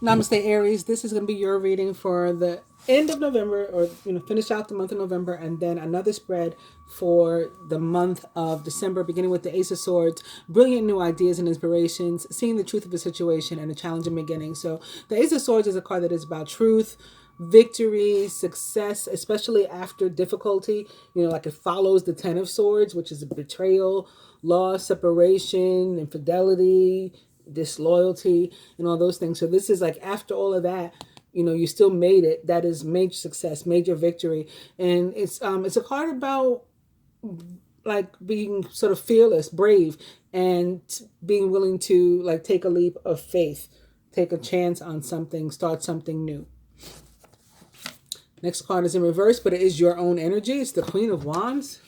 Namaste, Aries. This is going to be your reading for the end of November, or finish out the month of November, and then another spread for the month of December, beginning with the Ace of Swords, brilliant new ideas and inspirations, seeing the truth of a situation, and a challenging beginning. So the Ace of Swords is a card that is about truth, victory, success, especially after difficulty. Like it follows the Ten of Swords, which is a betrayal, loss, separation, infidelity, disloyalty, and all those things. So this is like after all of that, you still made it. That is major success, major victory. And it's a card about like being sort of fearless, brave, and being willing to like take a leap of faith, take a chance on something, start something new. Next card is in reverse, but it is your own energy. It's the Queen of Wands.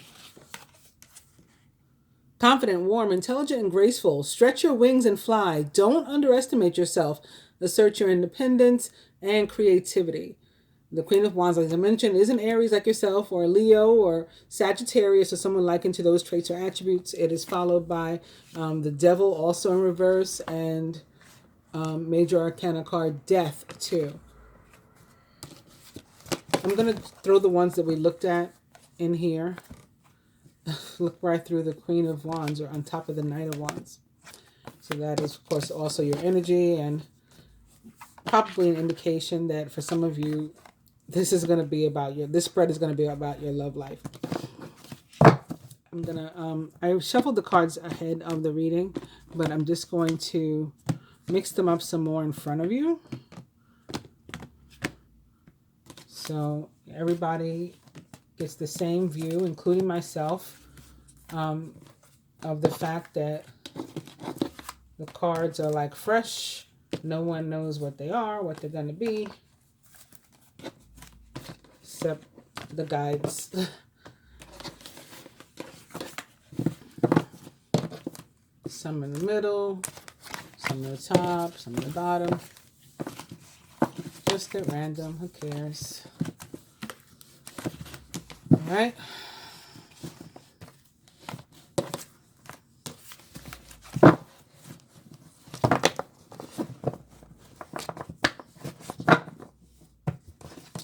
Confident, warm, intelligent, and graceful. Stretch your wings and fly. Don't underestimate yourself. Assert your independence and creativity. The Queen of Wands, as I mentioned, is an Aries like yourself, or a Leo, or Sagittarius, or someone likened to those traits or attributes. It is followed by the Devil, also in reverse, and Major Arcana card, Death, too. I'm going to throw the ones that we looked at in here. Look right through the Queen of Wands, or on top of the Knight of Wands. So that is, of course, also your energy, and probably an indication that for some of you, this is going to be about this spread is going to be about your love life. I'm going to, I shuffled the cards ahead of the reading, but I'm just going to mix them up some more in front of you. So everybody gets the same view, including myself, of the fact that the cards are like fresh. No one knows what they are, what they're going to be, except the guides. Some in the middle, some at the top, some at the bottom. Just at random, who cares? All right.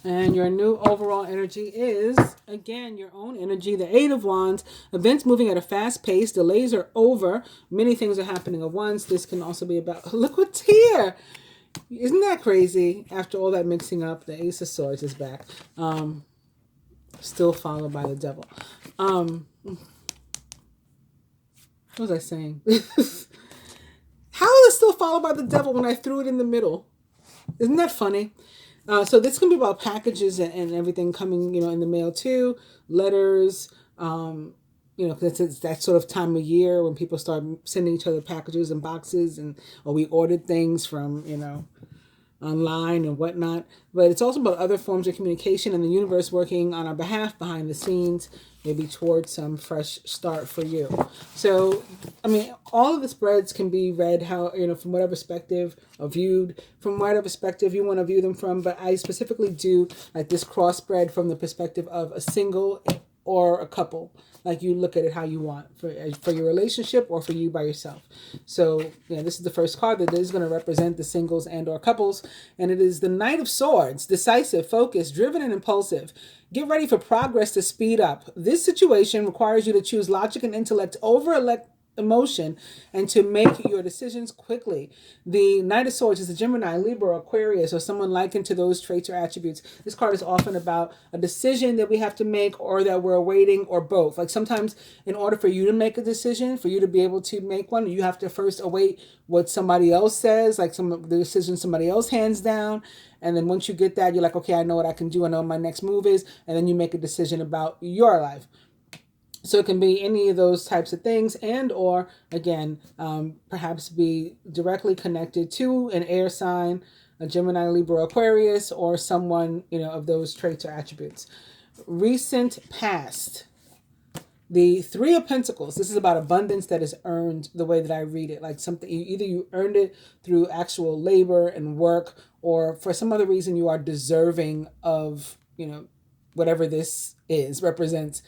And your new overall energy is, again, your own energy. The Eight of Wands. Events moving at a fast pace. Delays are over. Many things are happening at once. This can also be about, look what's here. Isn't that crazy? After all that mixing up, the Ace of Swords is back. Still followed by the Devil. What was I saying? How is it still followed by the Devil when I threw it in the middle? Isn't that funny? So this can be about packages and everything coming, in the mail too. Letters, it's that sort of time of year when people start sending each other packages and boxes, or we ordered things from, online and whatnot. But it's also about other forms of communication and the universe working on our behalf behind the scenes, maybe towards some fresh start for you. So, all of the spreads can be read how, from whatever perspective, or viewed from whatever perspective you want to view them from. But I specifically do like this cross spread from the perspective of a single or a couple. Like you look at it how you want for your relationship or for you by yourself. So this is the first card that is going to represent the singles and or couples. And it is the Knight of Swords, decisive, focused, driven, and impulsive. Get ready for progress to speed up. This situation requires you to choose logic and intellect over emotion and to make your decisions quickly. The Knight of Swords is a Gemini, Libra, Aquarius, or someone likened to those traits or attributes. This card is often about a decision that we have to make or that we're awaiting, or both. Like sometimes in order for you to make a decision, for you to be able to make one, you have to first await what somebody else says, like the decision somebody else hands down. And then once you get that, you're like, okay, I know what I can do. I know what my next move is. And then you make a decision about your life. So it can be any of those types of things, and or again, perhaps be directly connected to an air sign, a Gemini, Libra, Aquarius, or someone, of those traits or attributes. Recent past. The Three of Pentacles. This is about abundance that is earned the way that I read it. Like something, either you earned it through actual labor and work, or for some other reason you are deserving of, whatever this represents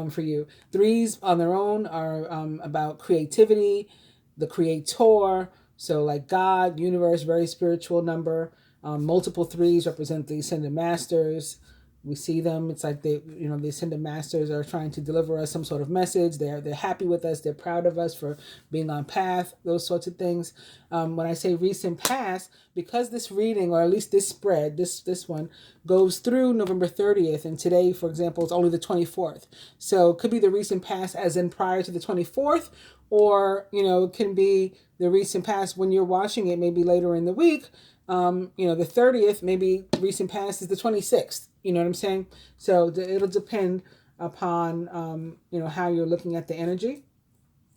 for you. Threes on their own are about creativity, the creator, So like God, universe, very spiritual number. Multiple threes represent the ascended masters. We see them. It's like they, the ascended masters are trying to deliver us some sort of message. They're happy with us. They're proud of us for being on path. Those sorts of things. When I say recent past, because this reading, or at least this spread, this one goes through November 30th, and today, for example, is only the 24th. So it could be the recent past, as in prior to the 24th, or it can be the recent past when you're watching it, maybe later in the week. The 30th, maybe recent past is the 26th. You know what I'm saying? So it'll depend upon, how you're looking at the energy,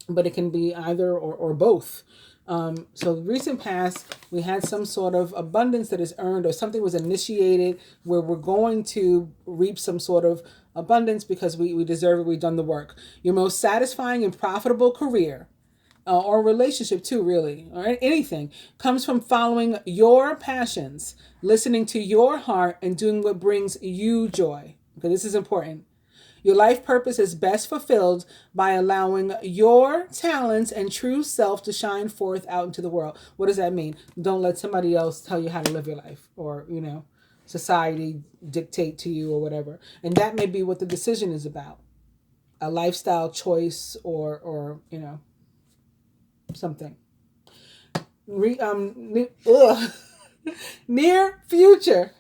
but it can be either or both. So recent past, we had some sort of abundance that is earned, or something was initiated where we're going to reap some sort of abundance because we deserve it. We've done the work. Your most satisfying and profitable career, or relationship too, really, or anything, comes from following your passions, listening to your heart, and doing what brings you joy. Okay, this is important. Your life purpose is best fulfilled by allowing your talents and true self to shine forth out into the world. What does that mean? Don't let somebody else tell you how to live your life, or, society dictate to you or whatever. And that may be what the decision is about. A lifestyle choice, or something. Near future.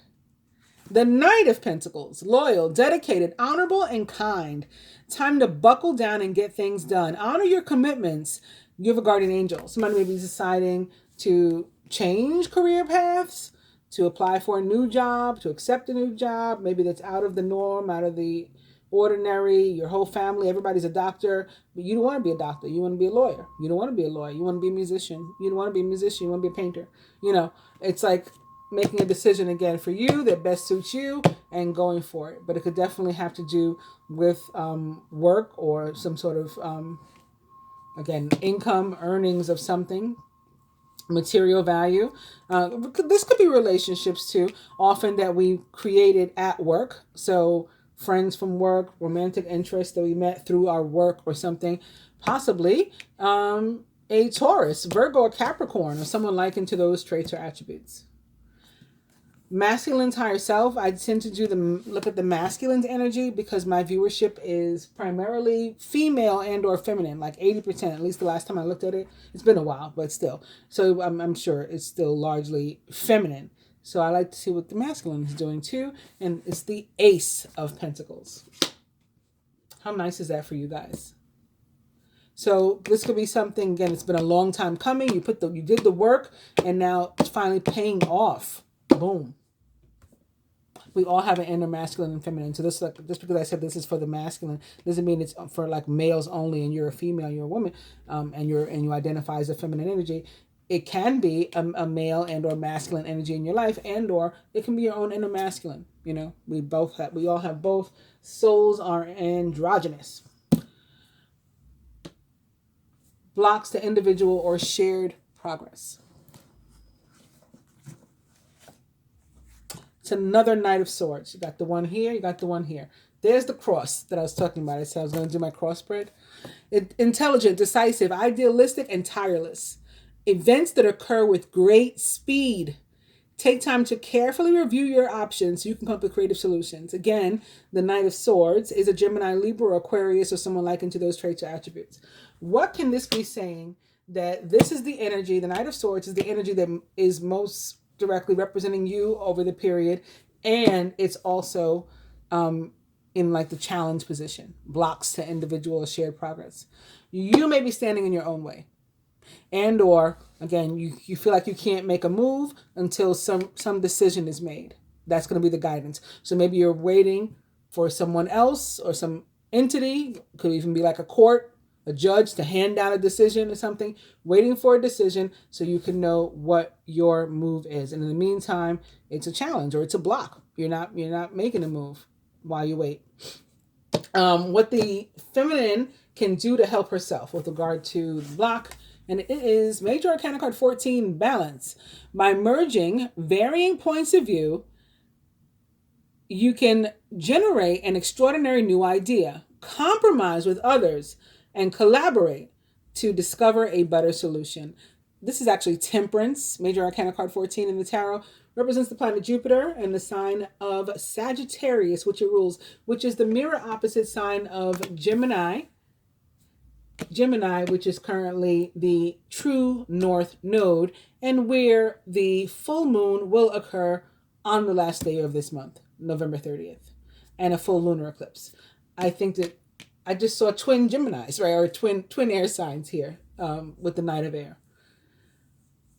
The Knight of Pentacles, loyal, dedicated, honorable, and kind. Time to buckle down and get things done. Honor your commitments. You have a guardian angel. Somebody may be deciding to change career paths, to apply for a new job, to accept a new job. Maybe that's out of the norm, out of the ordinary. Your whole family, everybody's a doctor, but you don't want to be a doctor. You want to be a lawyer. You don't want to be a lawyer. You want to be a musician. You don't want to be a musician. You want to be a painter. It's like making a decision again for you that best suits you and going for it. But it could definitely have to do with work, or some sort of, income, earnings of something, material value. This could be relationships too, often that we created at work. So friends from work, romantic interests that we met through our work or something, possibly a Taurus, Virgo, or Capricorn, or someone likened to those traits or attributes. Masculine's higher self, I tend to look at the masculine's energy because my viewership is primarily female and or feminine, like 80%, at least the last time I looked at it. It's been a while, but still. So I'm sure it's still largely feminine. So I like to see what the masculine is doing too. And it's the Ace of Pentacles. How nice is that for you guys? So this could be something, again, it's been a long time coming. You did the work, and now it's finally paying off. Boom. We all have an inner masculine and feminine. So just because I said this is for the masculine doesn't mean it's for like males only, and you're a female, you're a woman, and you identify as a feminine energy. It can be a male and or masculine energy in your life, and or it can be your own inner masculine. We all have both. Souls are androgynous. Blocks to individual or shared progress. It's another Knight of Swords. You got the one here, you got the one here. There's the cross that I was talking about. I said I was going to do my cross spread. Intelligent, decisive, idealistic, and tireless. Events that occur with great speed. Take time to carefully review your options so you can come up with creative solutions. Again, the Knight of Swords is a Gemini, Libra, Aquarius, or someone likened to those traits or attributes. What can this be saying? That this is the energy, the Knight of Swords is the energy that is most directly representing you over the period, and it's also in like the challenge position. Blocks to individual or shared progress. You may be standing in your own way, and or again you feel like you can't make a move until some decision is made. That's going to be the guidance. So maybe you're waiting for someone else or some entity, could even be like a court, a judge, to hand down a decision or something, waiting for a decision so you can know what your move is. And in the meantime, it's a challenge or it's a block. You're not making a move while you wait. What the feminine can do to help herself with regard to the block, and it is Major Arcana card 14, Balance. By merging varying points of view, you can generate an extraordinary new idea, compromise with others, and collaborate to discover a better solution. This is actually Temperance, Major Arcana card 14 in the tarot. Represents the planet Jupiter and the sign of Sagittarius, which it rules, which is the mirror opposite sign of Gemini. Gemini, which is currently the true north node, and where the full moon will occur on the last day of this month, November 30th, and a full lunar eclipse. I think that I just saw twin Geminis, right, or twin air signs here with the Knight of Air.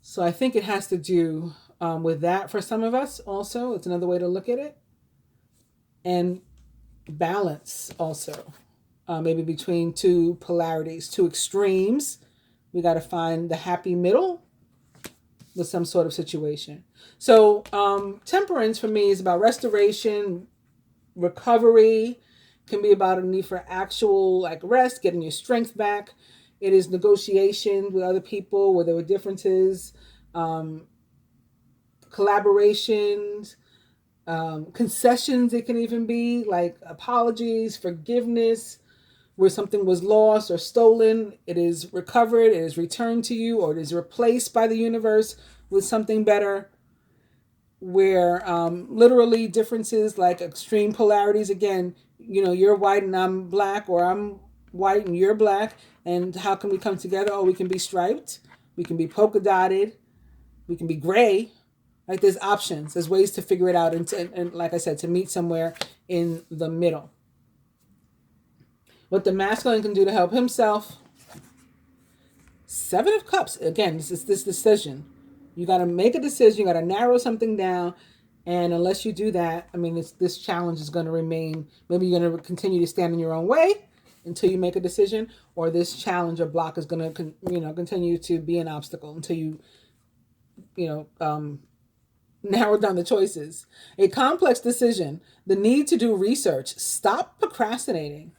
So I think it has to do with that for some of us also. It's another way to look at it. And balance also. Maybe between two polarities, two extremes. We got to find the happy middle with some sort of situation. So temperance for me is about restoration, recovery. Can be about a need for actual like rest, getting your strength back. It is negotiation with other people where there were differences, collaborations, concessions. It can even be like apologies, forgiveness, where something was lost or stolen. It is recovered, it is returned to you, or it is replaced by the universe with something better. Where literally differences like extreme polarities, again, you're white and I'm black, or I'm white and you're black, and how can we come together? Oh, we can be striped, we can be polka dotted, we can be gray. Like there's options, there's ways to figure it out, and like I said, to meet somewhere in the middle. What the masculine can do to help himself. 7 of Cups, again, this is this decision. You got to make a decision, you got to narrow something down, and unless you do that, I mean, this challenge is going to remain. Maybe you're going to continue to stand in your own way until you make a decision, or this challenge or block is going to continue to be an obstacle until you narrow down the choices. A complex decision, the need to do research, stop procrastinating.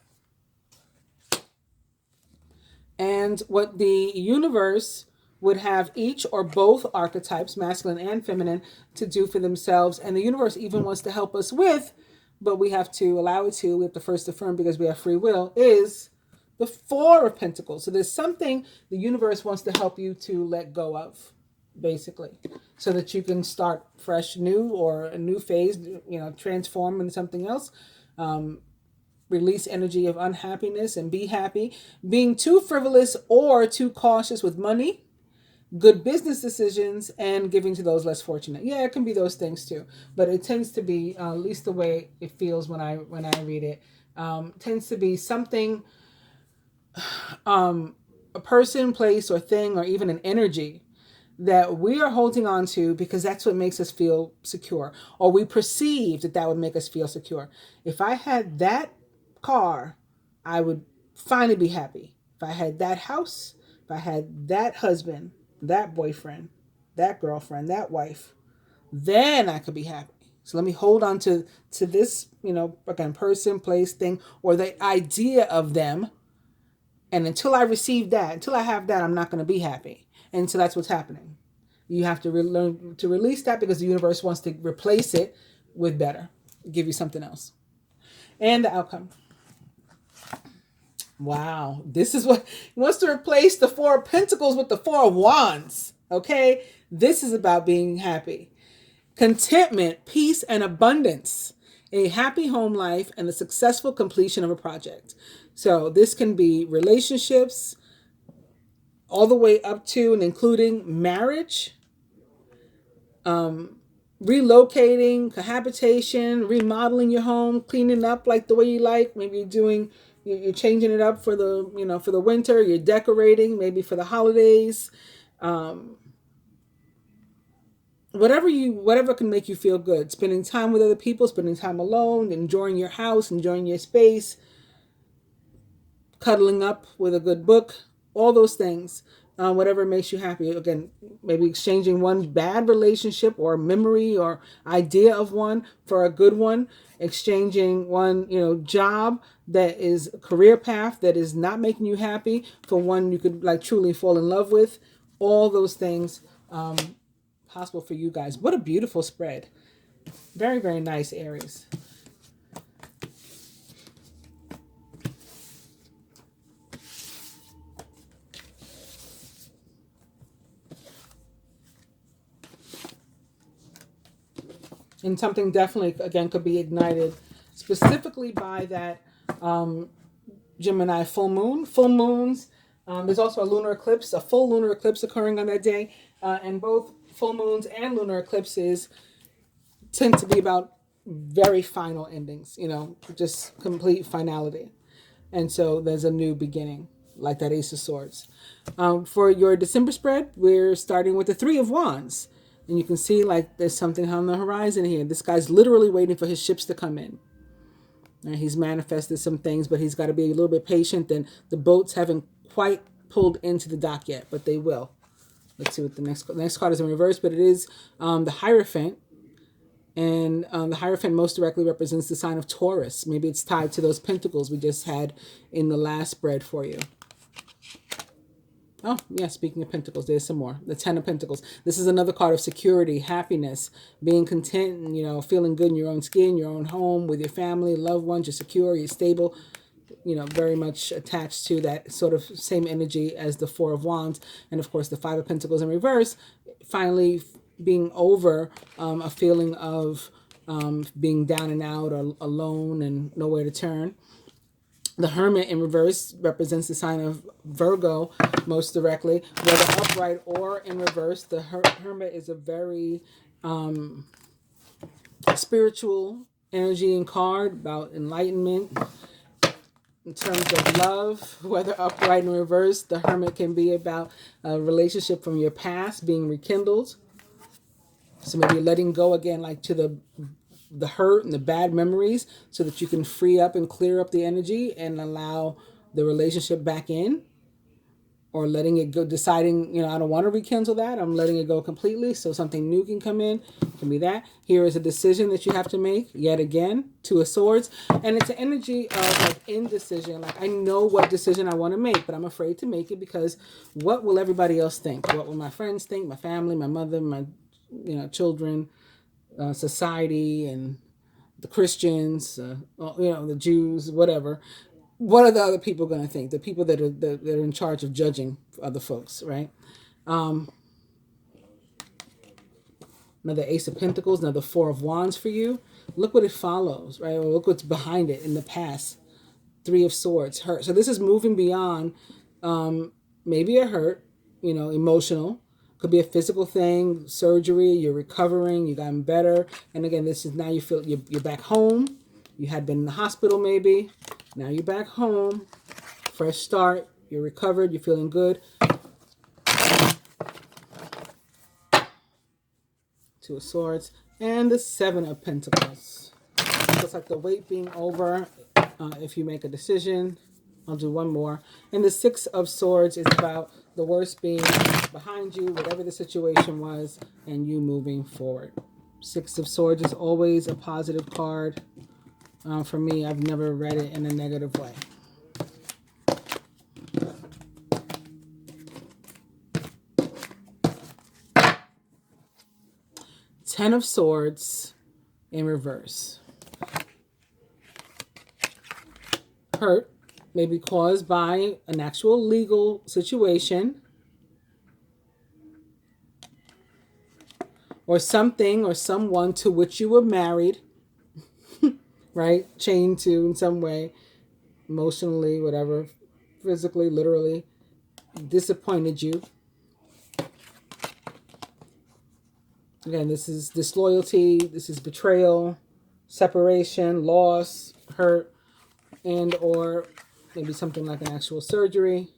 And what the universe would have each or both archetypes, masculine and feminine, to do for themselves, and the universe even wants to help us with, but we have to allow it to, we have to first affirm because we have free will, is the 4 of Pentacles. So there's something the universe wants to help you to let go of, basically, so that you can start fresh, new, or a new phase, transform into something else. Release energy of unhappiness and be happy. Being too frivolous or too cautious with money. Good business decisions, and giving to those less fortunate. Yeah, it can be those things too, but it tends to be, at least the way it feels when I read it, tends to be something, a person, place, or thing, or even an energy that we are holding on to because that's what makes us feel secure, or we perceive that would make us feel secure. If I had that car, I would finally be happy. If I had that house, if I had that husband, that boyfriend, that girlfriend, that wife, then I could be happy. So let me hold on to this, again, person, place, thing, or the idea of them. And until I receive that, until I have that, I'm not going to be happy. And so that's what's happening. You have to learn to release that because the universe wants to replace it with better, give you something else. And the outcome. Wow, this is what he wants to replace the 4 of Pentacles with the 4 of Wands. Okay, this is about being happy. Contentment, peace, and abundance. A happy home life and the successful completion of a project. So this can be relationships, all the way up to and including marriage, relocating, cohabitation, remodeling your home, cleaning up like the way you like. Maybe you're changing it up for the for the winter. You're decorating maybe for the holidays. Whatever can make you feel good. Spending time with other people, spending time alone, enjoying your house, enjoying your space, cuddling up with a good book, all those things. Whatever makes you happy. Again, maybe exchanging one bad relationship or memory or idea of one for a good one. Exchanging one, job that is a career path that is not making you happy for one you could like truly fall in love with. All those things possible for you guys. What a beautiful spread. Very, very nice, Aries. And something definitely, again, could be ignited specifically by that Gemini full moon. Full moons, there's also a lunar eclipse, a full lunar eclipse occurring on that day. And both full moons and lunar eclipses tend to be about very final endings, just complete finality. And so there's a new beginning, like that Ace of Swords. For your December spread, we're starting with the Three of Wands. And you can see like there's something on the horizon here. This guy's literally waiting for his ships to come in. And he's manifested some things, but he's got to be a little bit patient. And the boats haven't quite pulled into the dock yet, but they will. Let's see what the next card is in reverse, but it is the Hierophant. And the Hierophant most directly represents the sign of Taurus. Maybe it's tied to those pentacles we just had in the last spread for you. Oh, yeah, speaking of pentacles, there's some more. The Ten of Pentacles. This is another card of security, happiness, being content, and, feeling good in your own skin, your own home, with your family, loved ones. You're secure, you're stable, very much attached to that sort of same energy as the Four of Wands. And, of course, the Five of Pentacles in reverse, finally being over a feeling of being down and out or alone and nowhere to turn. The Hermit in reverse represents the sign of Virgo most directly. Whether upright or in reverse, the Hermit is a very spiritual energy and card about enlightenment. In terms of love, whether upright and reverse, the Hermit can be about a relationship from your past being rekindled. So maybe you're letting go again, like to the hurt and the bad memories, so that you can free up and clear up the energy and allow the relationship back in, or letting it go, deciding, I don't want to rekindle that. I'm letting it go completely so something new can come in. It can be that. Here is a decision that you have to make yet again, Two of Swords. And it's an energy of like indecision. Like, I know what decision I want to make, but I'm afraid to make it because what will everybody else think? What will my friends think? My family, my mother, my children, society, and the Christians, the Jews, whatever. What are the other people going to think? The people that are in charge of judging other folks, right? Another Ace of Pentacles, another Four of Wands for you. Look what it follows, right? Or look what's behind it in the past. Three of Swords, hurt. So this is moving beyond maybe a hurt, emotional. Could be a physical thing, surgery, you're recovering, you gotten better. And again, this is now you feel you're back home. You had been in the hospital maybe. Now you're back home. Fresh start. You're recovered. You're feeling good. Two of Swords. And the Seven of Pentacles. Looks like the weight being over if you make a decision. I'll do one more. And the Six of Swords is about the worst being behind you, whatever the situation was, and you moving forward. Six of Swords is always a positive card. For me, I've never read it in a negative way. Ten of Swords in reverse. Hurt may be caused by an actual legal situation or something or someone to which you were married, right? Chained to in some way, emotionally, whatever, physically, literally, disappointed you. Again, this is disloyalty, this is betrayal, separation, loss, hurt, and or maybe something like an actual surgery.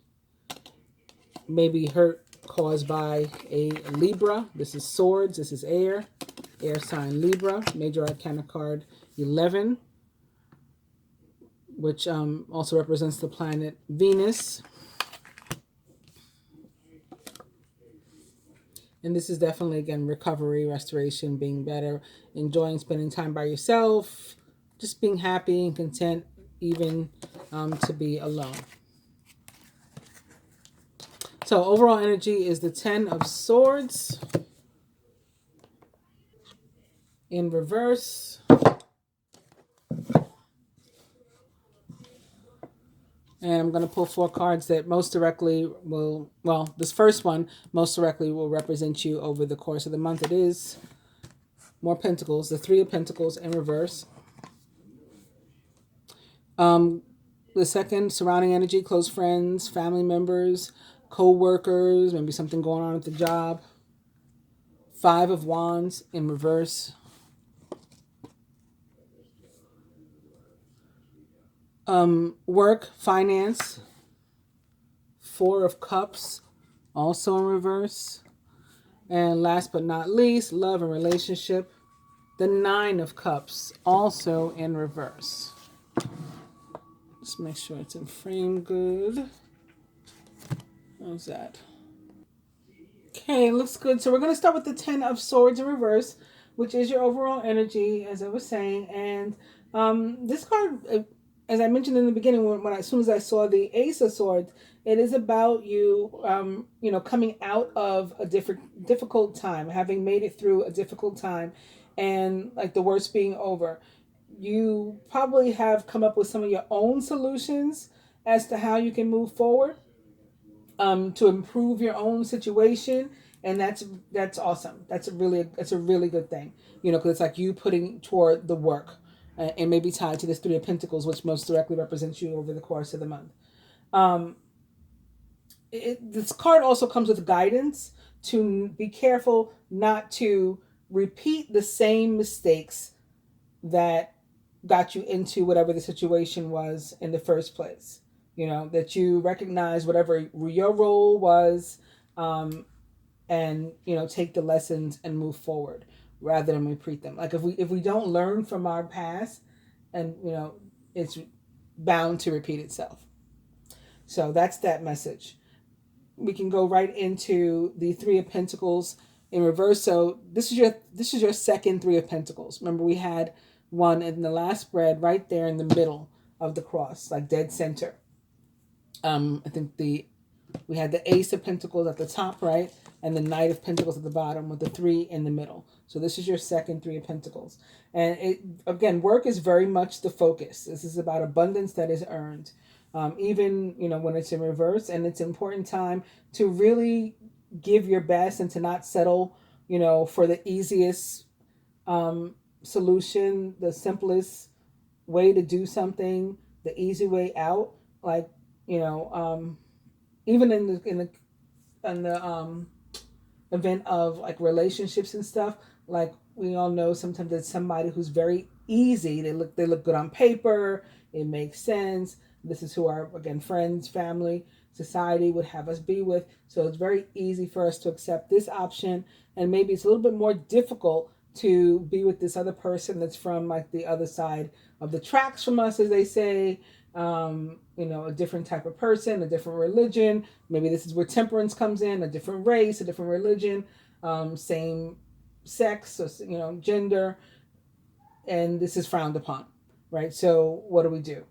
Maybe hurt caused by a Libra. This is Swords, this is air sign Libra, Major Arcana card 11, which also represents the planet Venus. And this is definitely, again, recovery, restoration, being better, enjoying spending time by yourself, just being happy and content, even to be alone. So overall energy is the Ten of Swords in reverse. And I'm going to pull 4 cards that most directly will, well, this first one most directly will represent you over the course of the month. It is More pentacles. The Three of Pentacles in reverse. The second, surrounding energy, close friends, family members, co-workers, maybe something going on at the job. Five of Wands in reverse. Work, finance. Four of Cups, also in reverse. And last but not least, love and relationship. The Nine of Cups, also in reverse. Let's make sure it's in frame good. How's that? Okay, looks good. So we're going to start with the Ten of Swords in reverse, which is your overall energy, as I was saying. And this card, as I mentioned in the beginning, as soon as I saw the Ace of Swords, it is about you, coming out of a difficult time, having made it through a difficult time, and like the worst being over. You probably have come up with some of your own solutions as to how you can move forward, to improve your own situation, and that's awesome. That's a really good thing, because it's like you putting toward the work, and maybe tied to this Three of Pentacles, which most directly represents you over the course of the month. This card also comes with guidance to be careful not to repeat the same mistakes that got you into whatever the situation was in the first place. That you recognize whatever your role was, and take the lessons and move forward rather than repeat them. Like if we don't learn from our past, and it's bound to repeat itself. So that's that message. We can go right into the Three of Pentacles in reverse. So this is your second Three of Pentacles. Remember, we had one in the last spread right there in the middle of the cross, like dead center. I think we had the Ace of Pentacles at the top right, and the Knight of Pentacles at the bottom, with the three in the middle. So this is your second Three of Pentacles. And again, work is very much the focus. This is about abundance that is earned. Even when it's in reverse, and it's an important time to really give your best and to not settle for the easiest solution, the simplest way to do something, the easy way out. Like even in the event of like relationships and stuff, like we all know sometimes there's somebody who's very easy. They look good on paper. It makes sense. This is who our, again, friends, family, society would have us be with. So it's very easy for us to accept this option. And maybe it's a little bit more difficult to be with this other person that's from like the other side of the tracks from us, as they say. A different type of person, a different religion. Maybe this is where temperance comes in, a different race, a different religion, same sex, or, gender. And this is frowned upon, right? So what do?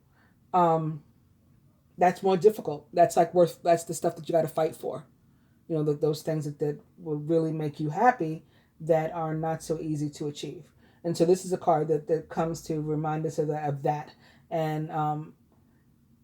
That's more difficult. That's the stuff that you got to fight for. Those things that will really make you happy, that are not so easy to achieve. And so this is a card that comes to remind us of that. And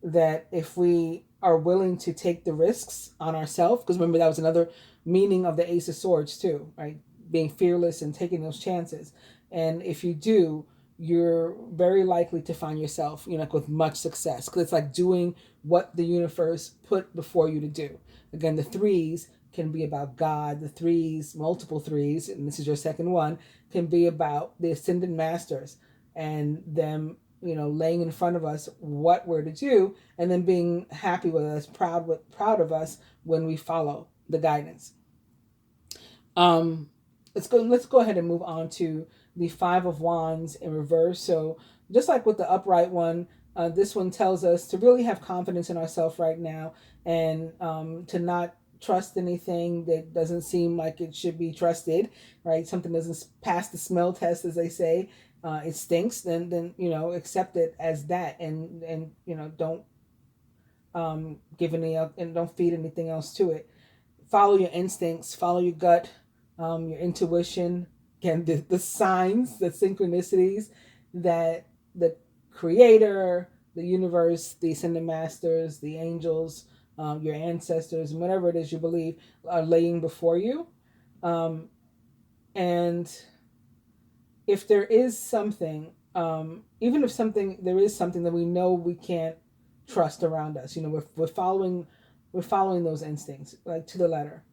that if we are willing to take the risks on ourselves, because remember that was another meaning of the Ace of Swords too, right? Being fearless and taking those chances. And if you do, you're very likely to find yourself, with much success, because it's like doing what the universe put before you to do. Again, the threes can be about God. The threes, multiple threes, and this is your second one, can be about the ascended masters and them, laying in front of us what we're to do, and then being happy with us, proud of us when we follow the guidance. Let's go ahead and move on to the Five of Wands in reverse. So just like with the upright one, this one tells us to really have confidence in ourselves right now, and to not trust anything that doesn't seem like it should be trusted, right? Something doesn't pass the smell test, as they say. It stinks, then accept it as that, and don't give any up, and don't feed anything else to it. Follow your instincts, follow your gut, your intuition. Again, the signs, the synchronicities that the Creator, the universe, the ascended masters, the angels, your ancestors, and whatever it is you believe are laying before you, and if there is something, even if there is something that we know we can't trust around us, we're following those instincts like to the letter.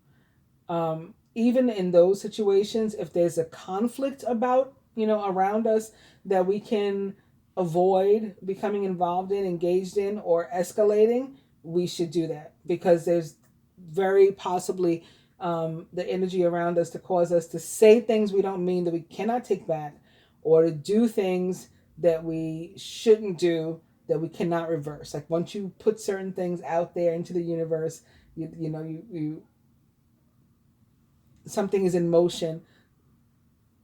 Even in those situations, if there's a conflict about, around us that we can avoid becoming involved in, engaged in, or escalating, we should do that, because there's very possibly the energy around us to cause us to say things we don't mean, that we cannot take back, or to do things that we shouldn't do, that we cannot reverse. Like once you put certain things out there into the universe, you something is in motion.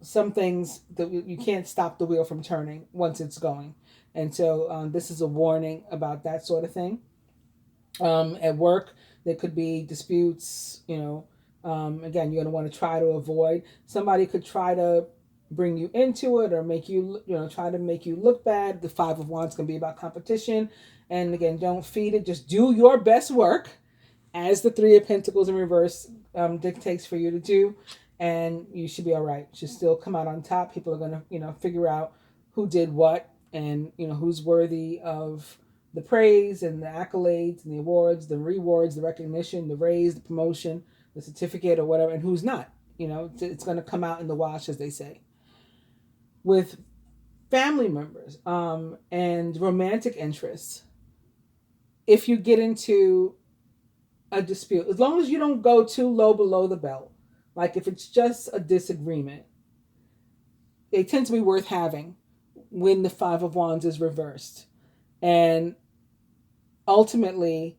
Some things that you can't stop the wheel from turning once it's going. And so this is a warning about that sort of thing. At work, there could be disputes. Again, you're going to want to try to avoid. Somebody could try to bring you into it, or make you, try to make you look bad. The Five of Wands can be about competition. And again, don't feed it. Just do your best work, as the Three of Pentacles in reverse dictates for you to do, and you should be all right. You should still come out on top. People are going to, figure out who did what, and, who's worthy of the praise and the accolades and the awards, the rewards, the recognition, the raise, the promotion, the certificate, or whatever, and who's not. It's going to come out in the wash, as they say. With family members and romantic interests, if you get into a dispute, as long as you don't go too low below the belt, like if it's just a disagreement, they tend to be worth having when the Five of Wands is reversed. And ultimately,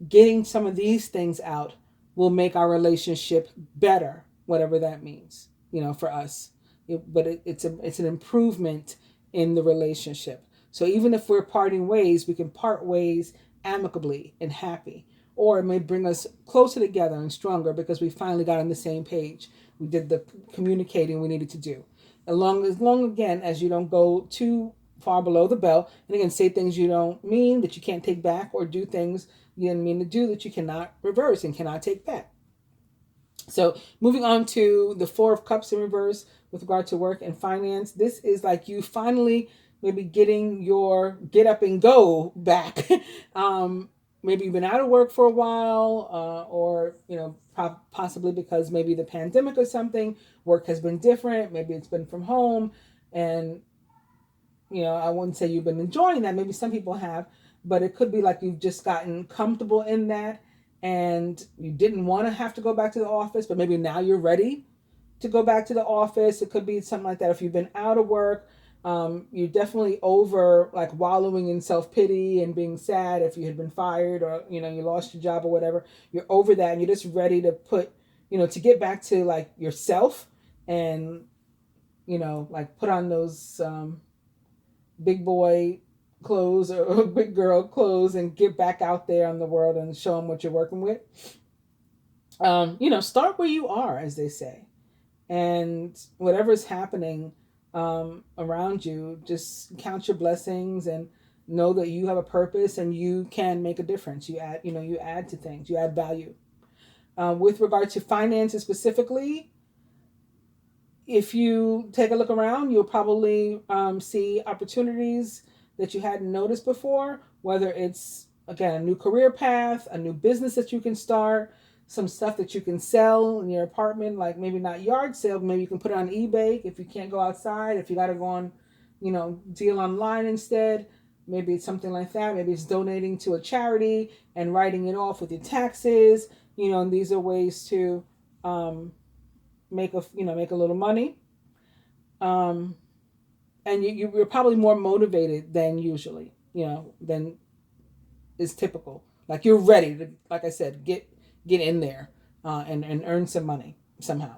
getting some of these things out will make our relationship better, whatever that means, for us. It's an improvement in the relationship. So even if we're parting ways, we can part ways amicably and happy. Or it may bring us closer together and stronger, because we finally got on the same page. We did the communicating we needed to do. As long again, as you don't go too far below the belt, and again, say things you don't mean, that you can't take back, or do things you didn't mean to do, that you cannot reverse and cannot take back. So moving on to the Four of Cups in reverse with regard to work and finance. This is like you finally maybe getting your get up and go back. Maybe you've been out of work for a while, or, possibly because maybe the pandemic or something, work has been different. Maybe it's been from home, and, I wouldn't say you've been enjoying that. Maybe some people have, but it could be like you've just gotten comfortable in that, and you didn't want to have to go back to the office, but maybe now you're ready to go back to the office. It could be something like that. If you've been out of work, you're definitely over like wallowing in self-pity and being sad if you had been fired, or, you lost your job or whatever. You're over that, and you're just ready to to get back to like yourself, and, like put on those big boy clothes or big girl clothes, and get back out there in the world and show them what you're working with. Start where you are, as they say, and whatever's happening around you, just count your blessings and know that you have a purpose and you can make a difference. You add to things, you add value. With regard to finances specifically, if you take a look around, you'll probably see opportunities that you hadn't noticed before, whether it's, again, a new career path, a new business that you can start, some stuff that you can sell in your apartment, like maybe not yard sale, but maybe you can put it on eBay if you can't go outside, if you got to go on, deal online instead. Maybe it's something like that. Maybe it's donating to a charity and writing it off with your taxes. And these are ways to make a little money. And you're probably more motivated than usually, than is typical. Like you're ready to, like I said, get in there and earn some money somehow.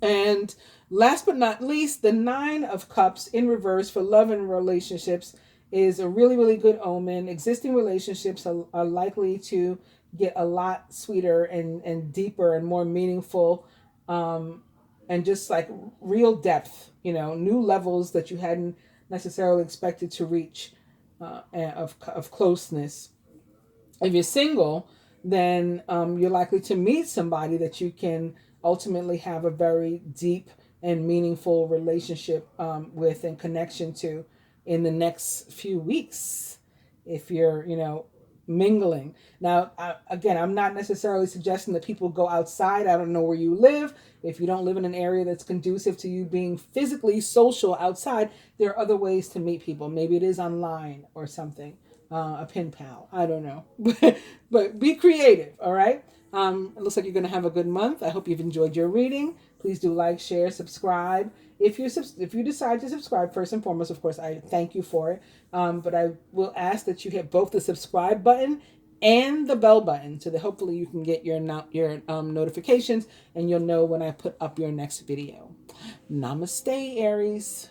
And last but not least, the Nine of Cups in reverse for love and relationships is a really, really good omen. Existing relationships are likely to get a lot sweeter and deeper and more meaningful, and just like real depth, new levels that you hadn't necessarily expected to reach of closeness. If you're single, then you're likely to meet somebody that you can ultimately have a very deep and meaningful relationship with and connection to in the next few weeks if you're, mingling. Now, again, I'm not necessarily suggesting that people go outside. I don't know where you live. If you don't live in an area that's conducive to you being physically social outside, there are other ways to meet people. Maybe it is online or something, a pen pal. I don't know. But be creative, all right? It looks like you're going to have a good month. I hope you've enjoyed your reading. Please do like, share, subscribe. If you decide to subscribe, first and foremost, of course, I thank you for it. But I will ask that you hit both the subscribe button and the bell button so that hopefully you can get your notifications and you'll know when I put up your next video. Namaste, Aries.